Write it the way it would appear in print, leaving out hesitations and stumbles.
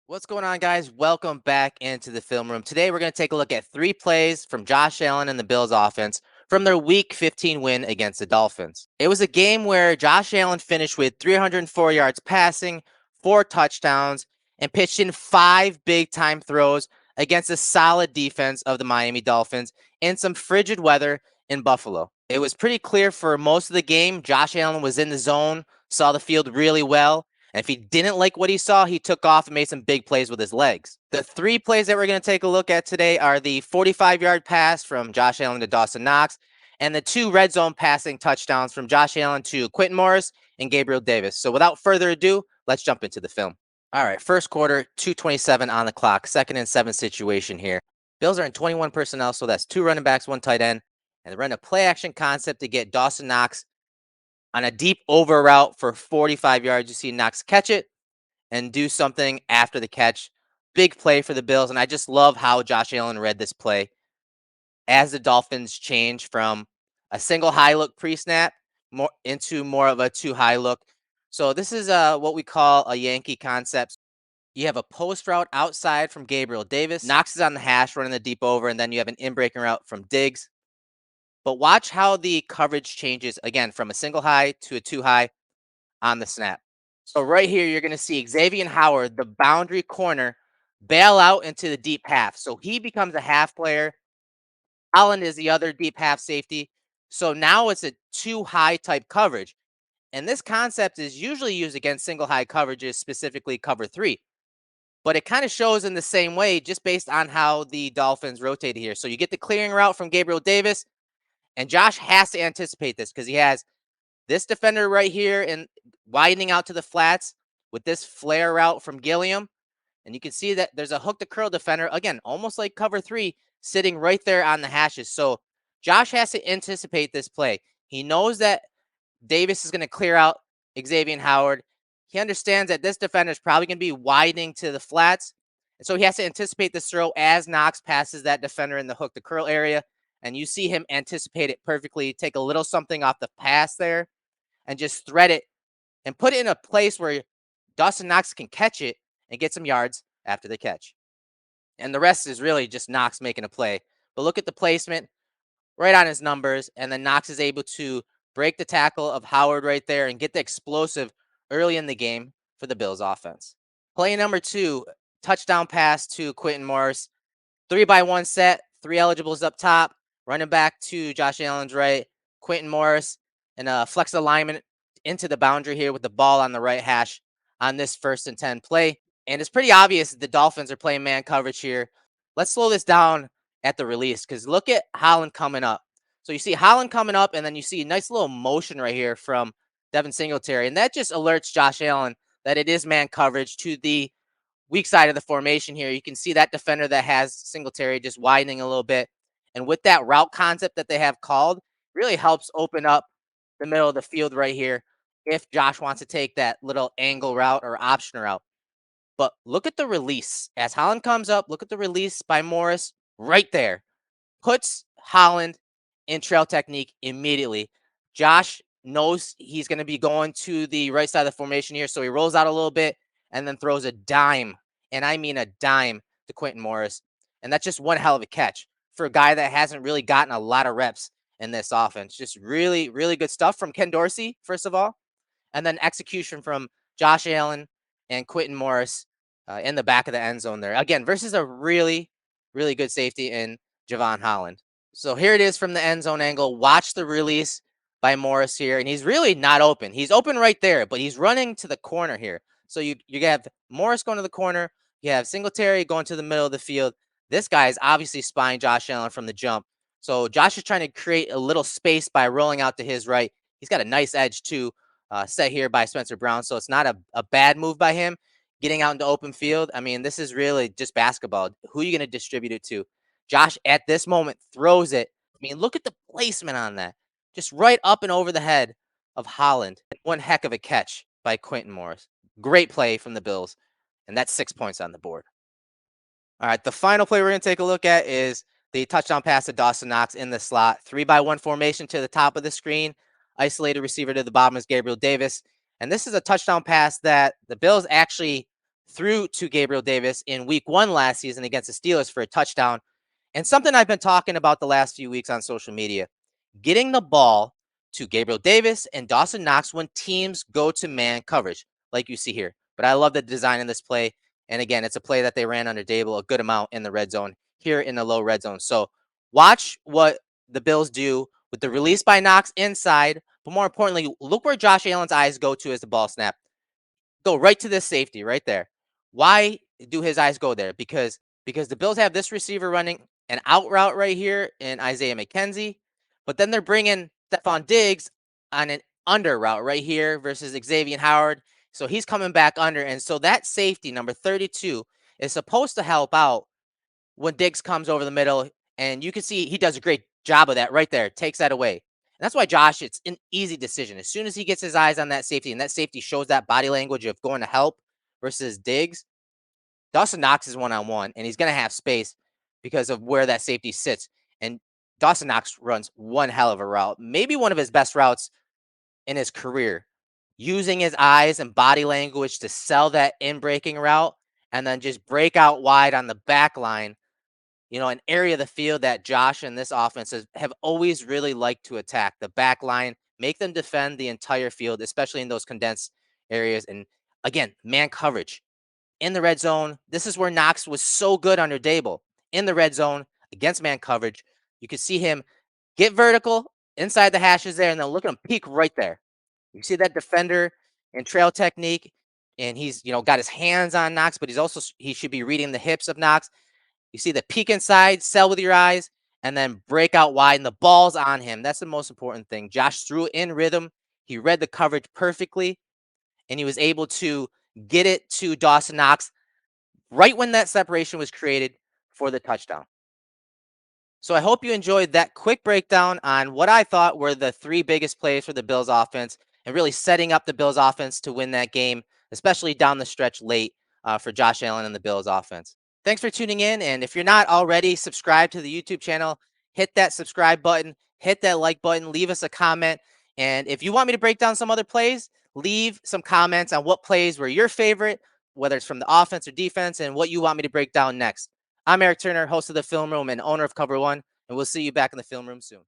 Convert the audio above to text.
What's going on, guys? Welcome back into the film room. Today, we're going to take a look at 3 plays from Josh Allen and the Bills offense from their Week 15 win against the Dolphins. It was a game where Josh Allen finished with 304 yards passing, 4 touchdowns, and pitched in 5 big-time throws against a solid defense of the Miami Dolphins in some frigid weather in Buffalo. It was pretty clear for most of the game, Josh Allen was in the zone, saw the field really well, and if he didn't like what he saw, he took off and made some big plays with his legs. The 3 plays that we're going to take a look at today are the 45-yard pass from Josh Allen to Dawson Knox and the 2 red zone passing touchdowns from Josh Allen to Quentin Morris and Gabriel Davis. So without further ado, let's jump into the film. All right, first quarter, 2:27 on the clock, 2nd and 7 situation here. Bills are in 21 personnel, so that's 2 running backs, 1 tight end, and they run a play action concept to get Dawson Knox on a deep over route for 45 yards. You see Knox catch it and do something after the catch. Big play for the Bills, and I just love how Josh Allen read this play as the Dolphins change from a single high look pre-snap more into more of a 2 high look. So this is what we call a Yankee concept. You have a post route outside from Gabriel Davis. Knox is on the hash running the deep over, and then you have an in-breaking route from Diggs. But watch how the coverage changes again from a single high to a 2 high on the snap. So right here, you're going to see Xavier Howard, the boundary corner, bail out into the deep half. So he becomes a half player. Holland is the other deep half safety. So now it's a 2 high type coverage. And this concept is usually used against single high coverages, specifically cover 3. But it kind of shows in the same way just based on how the Dolphins rotated here. So you get the clearing route from Gabriel Davis, and Josh has to anticipate this because he has this defender right here and widening out to the flats with this flare route from Gilliam. And you can see that there's a hook to curl defender, again, almost like cover 3, sitting right there on the hashes. So Josh has to anticipate this play. He knows that Davis is going to clear out Xavier Howard. He understands that this defender is probably going to be widening to the flats. And so he has to anticipate this throw as Knox passes that defender in the hook to curl area. And you see him anticipate it perfectly, take a little something off the pass there, and just thread it and put it in a place where Dawson Knox can catch it and get some yards after the catch. And the rest is really just Knox making a play. But look at the placement right on his numbers, and then Knox is able to break the tackle of Howard right there and get the explosive early in the game for the Bills offense. Play number 2, touchdown pass to Quentin Morris. 3-by-1 set, 3 eligibles up top, running back to Josh Allen's right, Quentin Morris, and a flex alignment into the boundary here with the ball on the right hash on this 1st and 10 play. And it's pretty obvious the Dolphins are playing man coverage here. Let's slow this down at the release because look at Holland coming up. So you see Holland coming up, and then you see a nice little motion right here from Devin Singletary. And that just alerts Josh Allen that it is man coverage to the weak side of the formation here. You can see that defender that has Singletary just widening a little bit. And with that route concept that they have called, really helps open up the middle of the field right here if Josh wants to take that little angle route or option route. But look at the release. As Holland comes up, look at the release by Morris right there. Puts Holland in trail technique immediately. Josh knows he's going to be going to the right side of the formation here, so he rolls out a little bit and then throws a dime, and I mean a dime, to Quentin Morris. And that's just one hell of a catch for a guy that hasn't really gotten a lot of reps in this offense. Just really, really good stuff from Ken Dorsey, first of all, and then execution from Josh Allen and Quentin Morris in the back of the end zone there. Again, versus a really, really good safety in Javon Holland. So here it is from the end zone angle. Watch the release by Morris here, and he's really not open. He's open right there, but he's running to the corner here. So you have Morris going to the corner. You have Singletary going to the middle of the field. This guy is obviously spying Josh Allen from the jump. So Josh is trying to create a little space by rolling out to his right. He's got a nice edge too, set here by Spencer Brown. So it's not a bad move by him getting out into open field. I mean, this is really just basketball. Who are you going to distribute it to? Josh, at this moment, throws it. I mean, look at the placement on that. Just right up and over the head of Holland. One heck of a catch by Quentin Morris. Great play from the Bills, and that's 6 points on the board. All right, the final play we're going to take a look at is the touchdown pass to Dawson Knox in the slot. 3-by-1 formation to the top of the screen. Isolated receiver to the bottom is Gabriel Davis. And this is a touchdown pass that the Bills actually threw to Gabriel Davis in week 1 last season against the Steelers for a touchdown. And something I've been talking about the last few weeks on social media, getting the ball to Gabriel Davis and Dawson Knox when teams go to man coverage, like you see here. But I love the design in this play. And again, it's a play that they ran under Dable a good amount in the red zone here in the low red zone. So watch what the Bills do with the release by Knox inside. But more importantly, look where Josh Allen's eyes go to as the ball snap. Go right to this safety right there. Why do his eyes go there? Because the Bills have this receiver running an out route right here in Isaiah McKenzie, but then they're bringing Stephon Diggs on an under route right here versus Xavier Howard. So he's coming back under, and so that safety number 32 is supposed to help out when Diggs comes over the middle, and you can see he does a great job of that right there. Takes that away. And that's why Josh, it's an easy decision. As soon as he gets his eyes on that safety, and that safety shows that body language of going to help versus Diggs, Dawson Knox is one-on-one, and he's going to have space because of where that safety sits. And Dawson Knox runs one hell of a route, maybe one of his best routes in his career, using his eyes and body language to sell that in-breaking route and then just break out wide on the back line, an area of the field that Josh and this offense have always really liked to attack, the back line, make them defend the entire field, especially in those condensed areas. And again, man coverage in the red zone. This is where Knox was so good under Dable in the red zone against man coverage. You could see him get vertical inside the hashes there, and then look at him peek right there. You see that defender and trail technique, and he's got his hands on Knox, but he should be reading the hips of Knox. You see the peek inside, sell with your eyes, and then break out wide, and the ball's on him. That's the most important thing. Josh threw it in rhythm. He read the coverage perfectly, and he was able to get it to Dawson Knox right when that separation was created for the touchdown. So I hope you enjoyed that quick breakdown on what I thought were the 3 biggest plays for the Bills offense and really setting up the Bills offense to win that game, especially down the stretch late for Josh Allen and the Bills offense. Thanks for tuning in. And if you're not already subscribed to the YouTube channel, hit that subscribe button, hit that like button, leave us a comment. And if you want me to break down some other plays, leave some comments on what plays were your favorite, whether it's from the offense or defense, and what you want me to break down next. I'm Erik Turner, host of the Film Room and owner of Cover One, and we'll see you back in the film room soon.